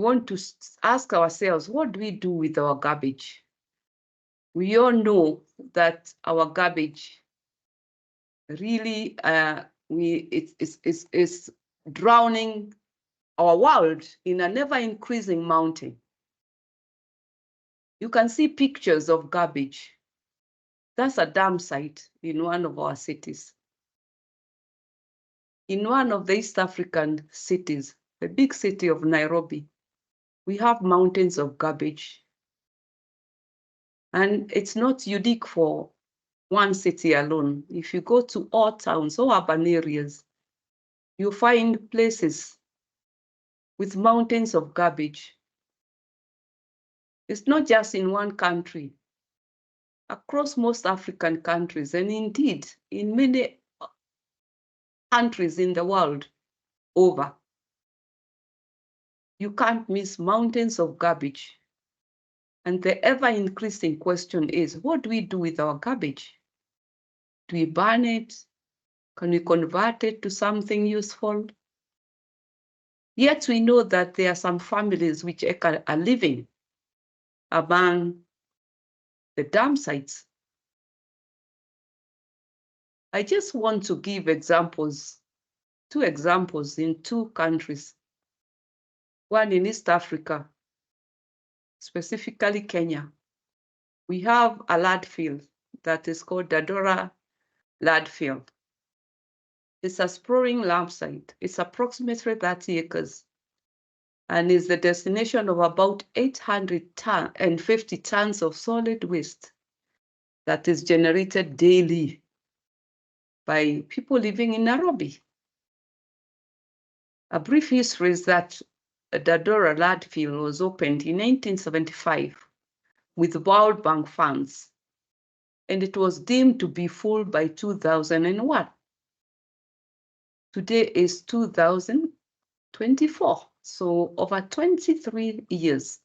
we want to ask ourselves, what do we do with our garbage? We all know that our garbage really it's drowning our world in a never-increasing mountain. You can see pictures of garbage. That's a dam site in one of our cities. In one of the East African cities, the big city of Nairobi, we have mountains of garbage. And it's not unique for one city alone. If you go to all towns or urban areas, you find places with mountains of garbage. It's not just in one country. Across most African countries, and indeed in many countries in the world over, you can't miss mountains of garbage. And the ever-increasing question is, what do we do with our garbage? Do we burn it? Can we convert it to something useful? Yet we know that there are some families which are living among the dam sites. I just want to give examples, two examples in two countries. One in East Africa, specifically Kenya. We have a landfill that is called Dadora landfill. It's a sprawling dump site. It's approximately 30 acres and is the destination of about 850 tons of solid waste that is generated daily by people living in Nairobi. A brief history is that Dadora landfill was opened in 1975 with World Bank funds, and it was deemed to be full by 2001. Today is 2024, so over 23 years.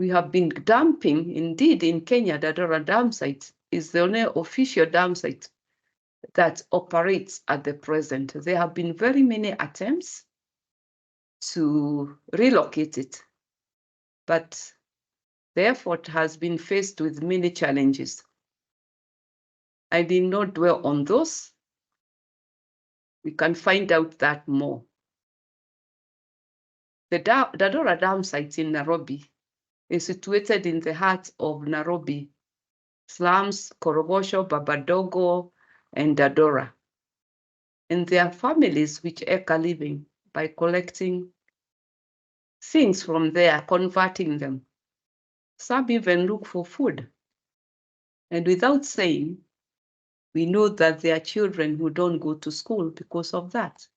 We have been dumping, indeed, in Kenya. Dadora dam site is the only official dam site that operates at the present. There have been very many attempts to relocate it, but the effort has been faced with many challenges. I did not dwell on those. We can find out that more. The Dadora dam site in Nairobi is situated in the heart of Nairobi slums, Korogosho, Babadogo, and Dadora. And there are families which make a living by collecting things from there, converting them. Some even look for food. And without saying, we know that there are children who don't go to school because of that.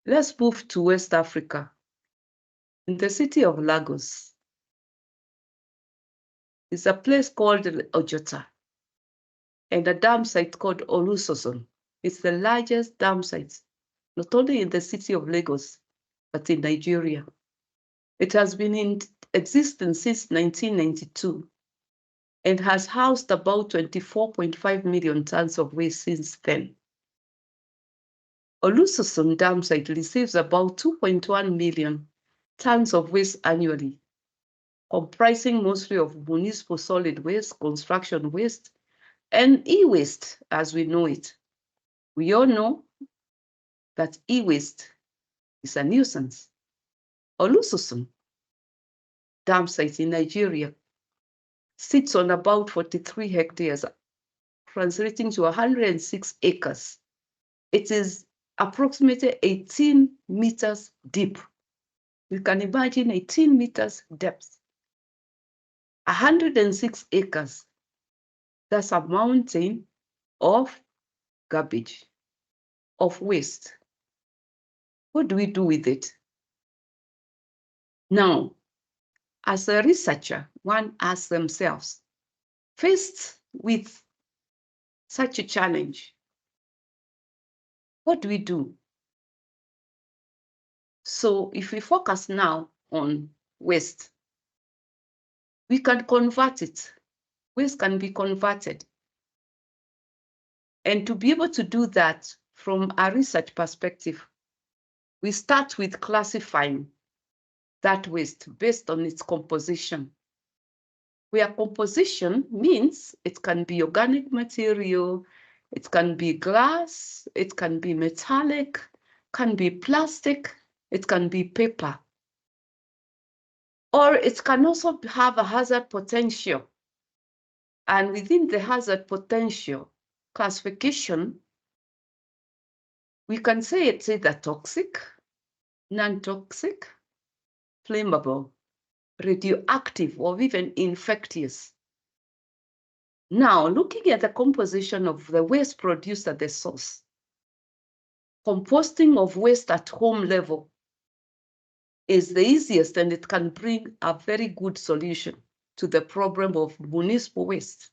Let's move to West Africa. In the city of Lagos, is a place called Ojota and a dam site called Olusoson. It's the largest dam site, not only in the city of Lagos, but in Nigeria. It has been in existence since 1992 and has housed about 24.5 million tons of waste since then. Olusoson dam site receives about 2.1 million tons of waste annually, comprising mostly of municipal solid waste, construction waste, and e-waste as we know it. We all know that e-waste is a nuisance. Olusoson dam site in Nigeria sits on about 43 hectares, translating to 106 acres. It is approximately 18 meters deep. You can imagine 18 meters depth. 106 acres. That's a mountain of garbage, of waste. What do we do with it? Now, as a researcher, one asks themselves, faced with such a challenge, what do we do? So if we focus now on waste, we can convert it. Waste can be converted. And to be able to do that from a research perspective, we start with classifying that waste based on its composition. Where composition means it can be organic material, it can be glass, it can be metallic, can be plastic, it can be paper. Or it can also have a hazard potential. And within the hazard potential classification, we can say it's either toxic, non-toxic, flammable, radioactive, or even infectious. Now, looking at the composition of the waste produced at the source, composting of waste at home level is the easiest, and it can bring a very good solution to the problem of municipal waste.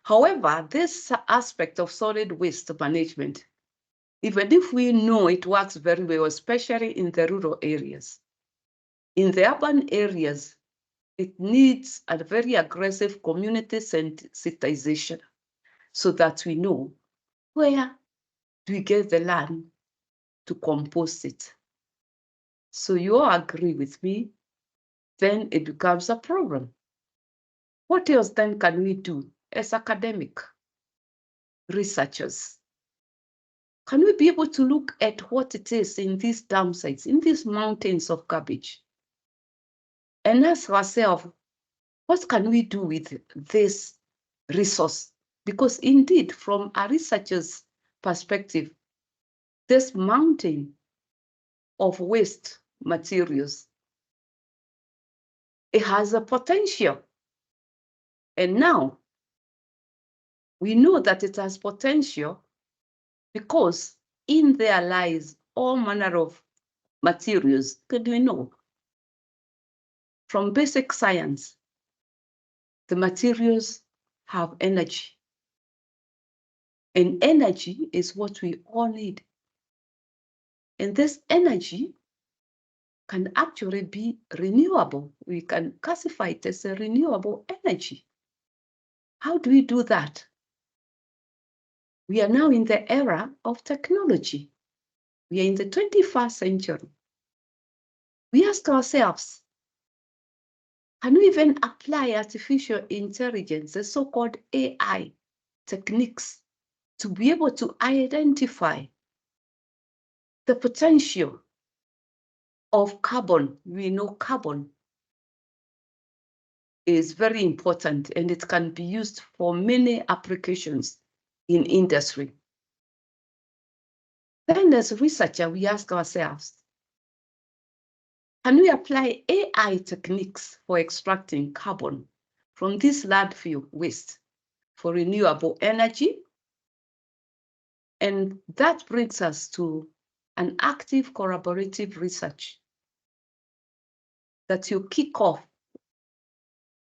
However, this aspect of solid waste management, even if we know it works very well, especially in the rural areas, in the urban areas, it needs a very aggressive community sensitization so that we know where do we get the land to compost it. So you all agree with me, then it becomes a problem. What else then can we do as academic researchers? Can we be able to look at what it is in these dam sites, in these mountains of garbage, and ask ourselves, what can we do with this resource? Because indeed, from a researcher's perspective, this mountain of waste materials, it has a potential. And now we know that it has potential because in there lies all manner of materials. Could we know? From basic science, the materials have energy. And energy is what we all need. And this energy can actually be renewable. We can classify it as a renewable energy. How do we do that? We are now in the era of technology. We are in the 21st century. We ask ourselves, can we even apply artificial intelligence, the so-called AI techniques, to be able to identify the potential of carbon? We know carbon is very important and it can be used for many applications in industry. Then as a researcher, we ask ourselves, can we apply AI techniques for extracting carbon from this landfill waste for renewable energy? And that brings us to an active collaborative research that you kick off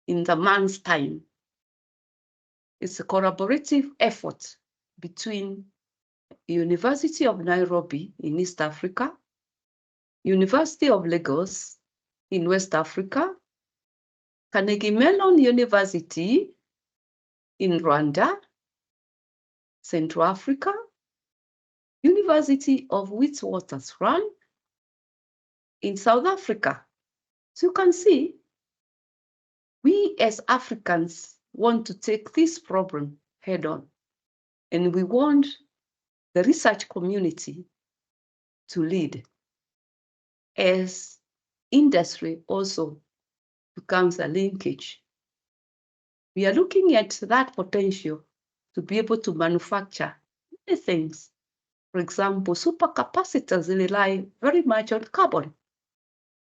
in the month's time. It's a collaborative effort between University of Nairobi in East Africa, University of Lagos in West Africa, Carnegie Mellon University in Rwanda, Central Africa, University of Witwatersrand in South Africa. So you can see, we as Africans want to take this problem head on, and we want the research community to lead as industry also becomes a linkage. We are looking at that potential to be able to manufacture many things. For example, supercapacitors rely very much on carbon.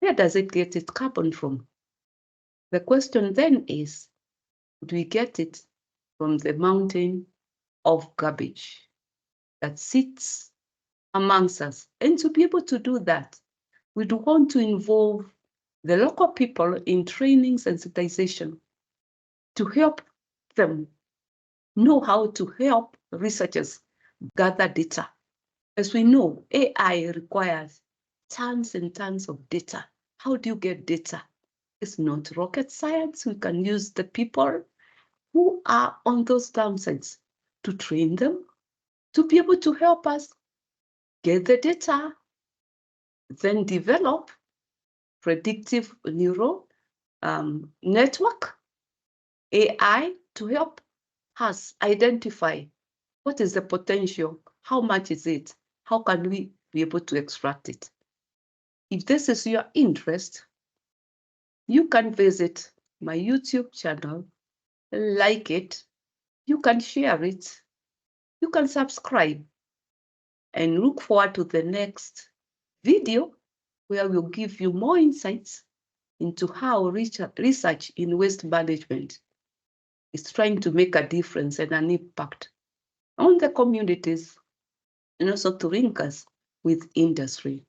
Where does it get its carbon from? The question then is, do we get it from the mountain of garbage that sits amongst us? And to be able to do that, we do want to involve the local people in training sensitization to help them know how to help researchers gather data. As we know, AI requires tons and tons of data. How do you get data? It's not rocket science. We can use the people who are on those dam sites to train them to be able to help us get the data, then develop predictive neural network, AI, to help us identify what is the potential, how much is it, how can we be able to extract it. If this is your interest, you can visit my YouTube channel, like it, you can share it, you can subscribe, and look forward to the next video where we'll give you more insights into how research in waste management is trying to make a difference and an impact on the communities and also to link us with industry.